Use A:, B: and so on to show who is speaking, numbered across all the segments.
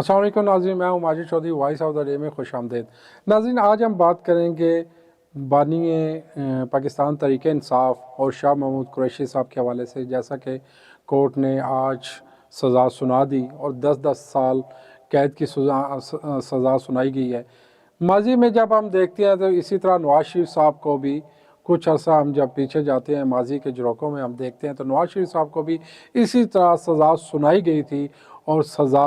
A: अस्सलाम वालेकुम नाज़रीन, मैं हूं Majid Chaudhry, voice of the day में खुश आमदीद। नाज़रीन, आज हम बात करेंगे बानी पाकिस्तान तहरीक इंसाफ और शाह महमूद कुरैशी साहब के हवाले से। जैसा कि कोर्ट ने आज सज़ा सुना दी और 10-10 साल कैद की सज़ा सुनाई गई है। माजी में जब हम देखते हैं तो इसी तरह नवाज शरीफ साहब को भी कुछ अर्सा हम जब पीछे जाते हैं माजी के झरोकों में हम देखते हैं तो नवाज शरीफ साहब को भी इसी तरह सज़ा सुनाई गई थी और सज़ा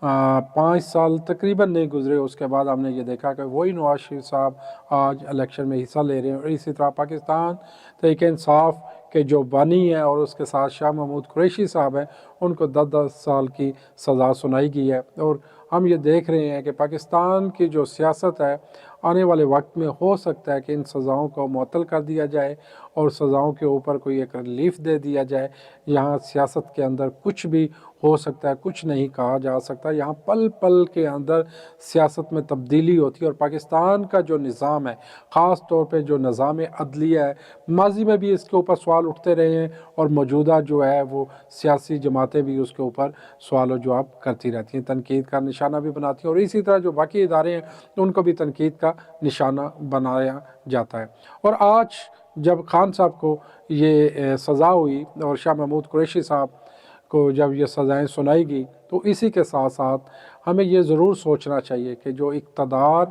A: 5 साल तकरीबन नहीं गुजरे। उसके बाद हमने ये देखा कि वही नवाज शरीफ साहब आज इलेक्शन में हिस्सा ले रहे हैं। और इसी तरह पाकिस्तान तहरीक इंसाफ के जो बानी हैं और उसके साथ शाह महमूद कुरैशी साहब हैं, उनको 10-10 साल की सज़ा सुनाई गई है। और हम ये देख रहे हैं कि पाकिस्तान की जो सियासत है आने वाले वक्त में हो सकता है कि इन सज़ाओं को मुअत्तल कर दिया जाए और सज़ाओं के ऊपर कोई एक रिलीफ दे दिया जाए। यहाँ सियासत के अंदर कुछ भी हो सकता है, कुछ नहीं कहा जा सकता। यहाँ पल पल के अंदर सियासत में तब्दीली होती है। और पाकिस्तान का जो निज़ाम है, ख़ास तौर पे जो निज़ाम अदलिया है, माजी में भी इसके ऊपर सवाल उठते रहे हैं और मौजूदा जो है वो सियासी जमातें भी उसके ऊपर सवाल व जवाब करती रहती हैं, तनकीद का निशाना भी बनाती हैं। और इसी तरह जो बाकी इदारे हैं उनको भी तनकीद का निशाना बनाया जाता है। और आज जब खान साहब को ये सज़ा हुई और शाह महमूद कुरैशी साहब को जब ये सज़ाएँ सुनाई गई, तो इसी के साथ साथ हमें ये ज़रूर सोचना चाहिए कि जो इक़्तिदार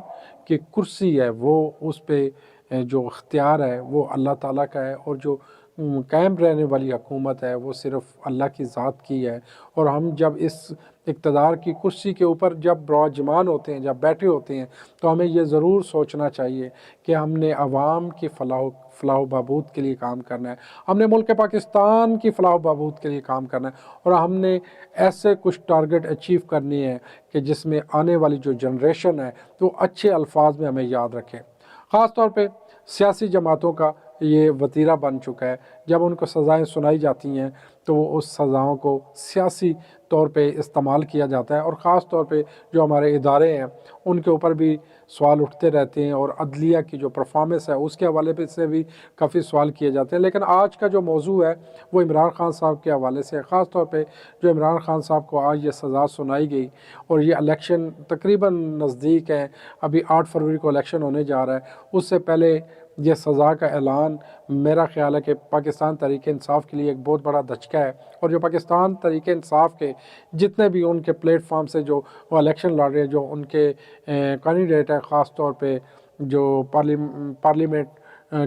A: की कुर्सी है वो उस पे जो इख्तियार है वो अल्लाह ताला का है और जो कायम रहने वाली हुकूमत है वो सिर्फ़ अल्लाह की ज़ात की है। और हम जब इस इक़्तिदार की कुर्सी के ऊपर जब बिराजमान होते हैं, जब बैठे होते हैं, तो हमें ये ज़रूर सोचना चाहिए कि हमने अवाम की फ़लाह बहबूद के लिए काम करना है, हमने मुल्क पाकिस्तान की फ़लाह बहबूद के लिए काम करना है और हमने ऐसे कुछ टारगेट अचीव करनी है कि जिसमें आने वाली जो जनरेशन है तो अच्छे अल्फाज में हमें याद रखें। ख़ास तौर पे सियासी जमातों का ये वतीरा बन चुका है। जब उनको सज़ाएँ सुनाई जाती हैं तो वो उस सज़ाओं को सियासी तौर पे इस्तेमाल किया जाता है और ख़ास तौर पे जो हमारे इदारे हैं उनके ऊपर भी सवाल उठते रहते हैं और अदलिया की जो परफॉर्मेंस है उसके हवाले पे से भी काफ़ी सवाल किए जाते हैं। लेकिन आज का जो मौजू है वो इमरान खान साहब के हवाले से है। ख़ास तौर पे जो इमरान खान साहब को आज ये सज़ा सुनाई गई और ये इलेक्शन तकरीबन नज़दीक है, अभी 8 फरवरी को इलेक्शन होने जा रहा है। उससे पहले ये सज़ा का ऐलान मेरा ख़्याल है कि पाकिस्तान तहरीक इंसाफ के लिए एक बहुत बड़ा धचका है। और जो पाकिस्तान तहरीक इंसाफ के जितने भी उनके प्लेटफॉर्म से जो वो इलेक्शन लड़ रहे हैं, जो उनके कैंडिडेट हैं, ख़ास तौर पे जो पार्लियामेंट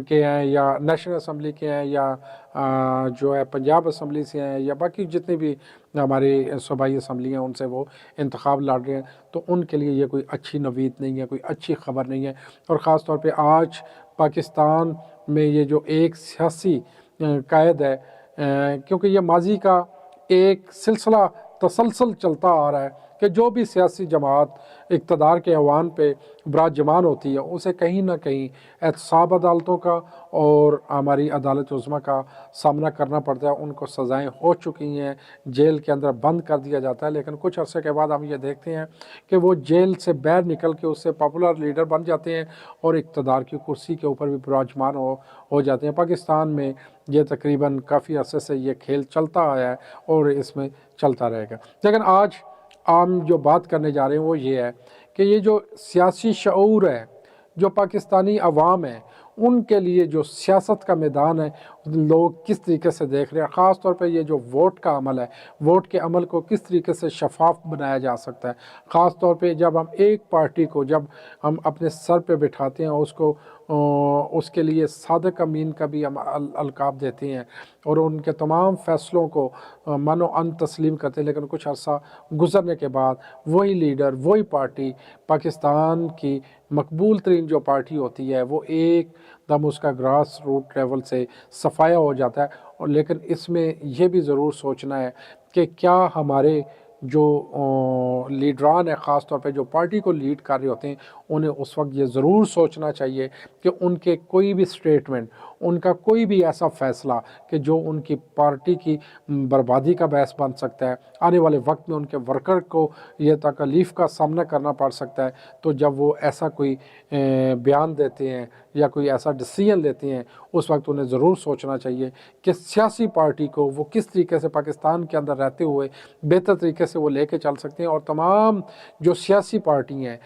A: के हैं या नेशनल असम्बली के हैं या जो है पंजाब असम्बली से हैं या बाकी जितनी भी हमारी सूबाई असम्बली हैं उनसे वो इंतखाब लड़ रहे हैं, तो उनके लिए ये कोई अच्छी नवीद नहीं है, कोई अच्छी ख़बर नहीं है। और ख़ास तौर पे आज पाकिस्तान में ये जो एक सियासी कायद है, क्योंकि ये माजी का एक सिलसिला तसलसल चलता आ रहा है कि जो भी सियासी जमात इक़्तिदार के ऐवान पे बिराजमान होती है उसे कहीं ना कहीं एहतसाब अदालतों का और हमारी अदालत उज़्मा का सामना करना पड़ता है। उनको सज़ाएँ हो चुकी हैं, जेल के अंदर बंद कर दिया जाता है, लेकिन कुछ अरसे के बाद हम ये देखते हैं कि वो जेल से बाहर निकल के उससे पॉपुलर लीडर बन जाते हैं और इक़्तिदार की कुर्सी के ऊपर भी बिराजमान हो जाते हैं। पाकिस्तान में ये तकरीबन काफ़ी अरसे से ये खेल चलता आया है और इसमें चलता रहेगा। लेकिन आज हम जो बात करने जा रहे हैं वो ये है कि ये जो सियासी शऊर है, जो पाकिस्तानी अवाम है, उनके लिए जो सियासत का मैदान है लोग किस तरीके से देख रहे हैं। ख़ास तौर पे ये जो वोट का अमल है, वोट के अमल को किस तरीके से शफाफ बनाया जा सकता है। ख़ास तौर पे जब हम एक पार्टी को जब हम अपने सर पे बिठाते हैं उसको उसके लिए सादिक अमीन का भी हम अलकाब देते हैं और उनके तमाम फ़ैसलों को मानो अन तस्लीम करते हैं। लेकिन कुछ अर्सा गुज़रने के बाद वही लीडर, वही पार्टी पाकिस्तान की मकबूल तरीन जो पार्टी होती है वो एकदम उसका ग्रास रूट लेवल से सफाया हो जाता है। और लेकिन इसमें यह भी ज़रूर सोचना है कि क्या हमारे जो लीडरान है, ख़ास तौर पे जो पार्टी को लीड कर रहे होते हैं, उन्हें उस वक्त ये ज़रूर सोचना चाहिए कि उनके कोई भी स्टेटमेंट, उनका कोई भी ऐसा फ़ैसला कि जो उनकी पार्टी की बर्बादी का बायस बन सकता है, आने वाले वक्त में उनके वर्कर को ये तकलीफ़ का सामना करना पड़ सकता है, तो जब वो ऐसा कोई बयान देते हैं یا کوئی ایسا ڈیسیجن لیتے ہیں اس وقت انہیں ضرور سوچنا چاہیے کہ سیاسی پارٹی کو وہ کس طریقے سے پاکستان کے اندر رہتے ہوئے بہتر طریقے سے وہ لے کے چل سکتے ہیں۔ اور تمام جو سیاسی پارٹی ہیں،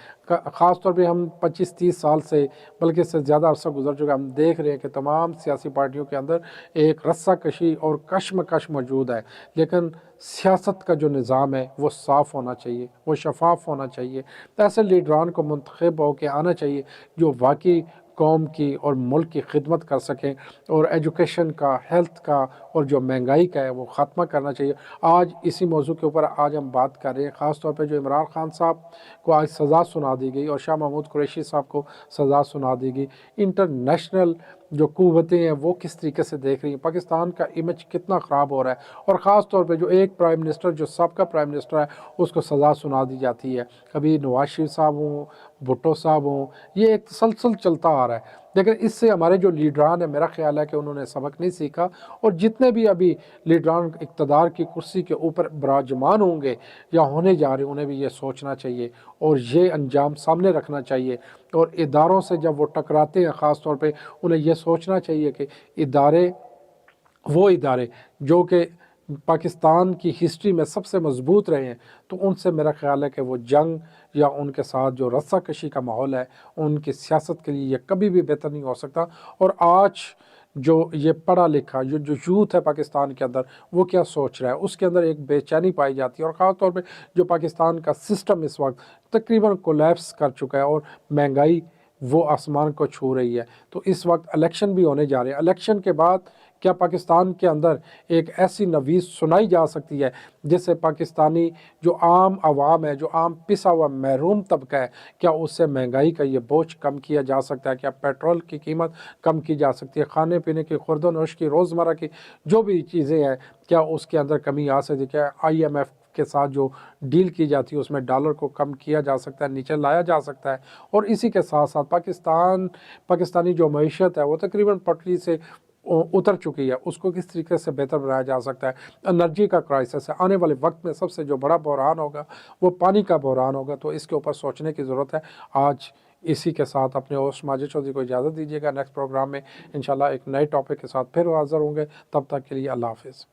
A: خاص طور پہ ہم 25-30 سال سے بلکہ اس سے زیادہ عرصہ گزر چکا، ہم دیکھ رہے ہیں کہ تمام سیاسی پارٹیوں کے اندر ایک رسہ کشی اور کشمکش موجود ہے، لیکن سیاست کا جو نظام ہے وہ صاف ہونا چاہیے، وہ شفاف ہونا چاہیے۔ ایسے لیڈران کو منتخب ہو کے آنا چاہیے جو واقعی قوم کی اور ملک کی خدمت کر سکیں، اور ایجوکیشن کا، ہیلتھ کا اور جو مہنگائی کا ہے وہ خاتمہ کرنا چاہیے۔ آج اسی موضوع کے اوپر آج ہم بات کر رہے ہیں، خاص طور پہ جو عمران خان صاحب کو آج سزا سنا دی گئی اور شاہ محمود قریشی صاحب کو سزا سنا دی گئی۔ انٹرنیشنل جو قوتیں ہیں وہ کس طریقے سے دیکھ رہی ہیں، پاکستان کا امیج کتنا خراب ہو رہا ہے، اور خاص طور پہ جو ایک پرائم منسٹر جو سابقہ پرائم منسٹر ہے اس کو سزا سنا دی جاتی ہے، کبھی نواز شریف صاحب ہوں، بھٹو صاحب ہوں، یہ ایک تسلسل چلتا آ رہا ہے۔ لیکن اس سے ہمارے جو لیڈران ہیں، میرا خیال ہے کہ انہوں نے سبق نہیں سیکھا، اور جتنے بھی ابھی لیڈران اقتدار کی کرسی کے اوپر براجمان ہوں گے یا ہونے جا رہے ہیں، انہیں بھی یہ سوچنا چاہیے اور یہ انجام سامنے رکھنا چاہیے، اور اداروں سے جب وہ ٹکراتے ہیں خاص طور پہ انہیں یہ سوچنا چاہیے کہ وہ ادارے جو کہ پاکستان کی ہسٹری میں سب سے مضبوط رہے ہیں، تو ان سے میرا خیال ہے کہ وہ جنگ یا ان کے ساتھ جو رسہ کشی کا ماحول ہے ان کی سیاست کے لیے یہ کبھی بھی بہتر نہیں ہو سکتا۔ اور آج جو یہ پڑھا لکھا جو یوتھ ہے پاکستان کے اندر، وہ کیا سوچ رہا ہے، اس کے اندر ایک بے چینی پائی جاتی ہے، اور خاص طور پہ جو پاکستان کا سسٹم اس وقت تقریباً کولیپس کر چکا ہے، اور مہنگائی وہ آسمان کو چھو رہی ہے۔ تو اس وقت الیکشن بھی ہونے جا رہے ہیں، الیکشن کے بعد کیا پاکستان کے اندر ایک ایسی نویس سنائی جا سکتی ہے جس سے پاکستانی جو عام عوام ہے، جو عام پسا ہوا محروم طبقہ ہے، کیا اس سے مہنگائی کا یہ بوجھ کم کیا جا سکتا ہے، کیا پیٹرول کی قیمت کم کی جا سکتی ہے، کھانے پینے کی، خورد و نوش کی، روزمرہ کی جو بھی چیزیں ہیں، کیا اس کے اندر کمی آ سکتی ہے، کیا IMF کے ساتھ جو ڈیل کی جاتی ہے اس میں ڈالر کو کم کیا جا سکتا ہے، نیچے لایا جا سکتا ہے۔ اور اسی کے ساتھ ساتھ پاکستانی جو معیشت ہے وہ تقریباً پٹری سے اتر چکی ہے، اس کو کس طریقے سے بہتر بنایا جا سکتا ہے۔ انرجی کا کرائسس ہے، آنے والے وقت میں سب سے جو بڑا بحران ہوگا وہ پانی کا بحران ہوگا، تو اس کے اوپر سوچنے کی ضرورت ہے۔ آج اسی کے ساتھ اپنے ہوسٹ ماجد چودھری کو اجازت دیجیے گا، نیکسٹ پروگرام میں انشاءاللہ ایک نئے ٹاپک کے ساتھ پھر حاضر ہوں گے، تب تک کے لیے اللہ حافظ۔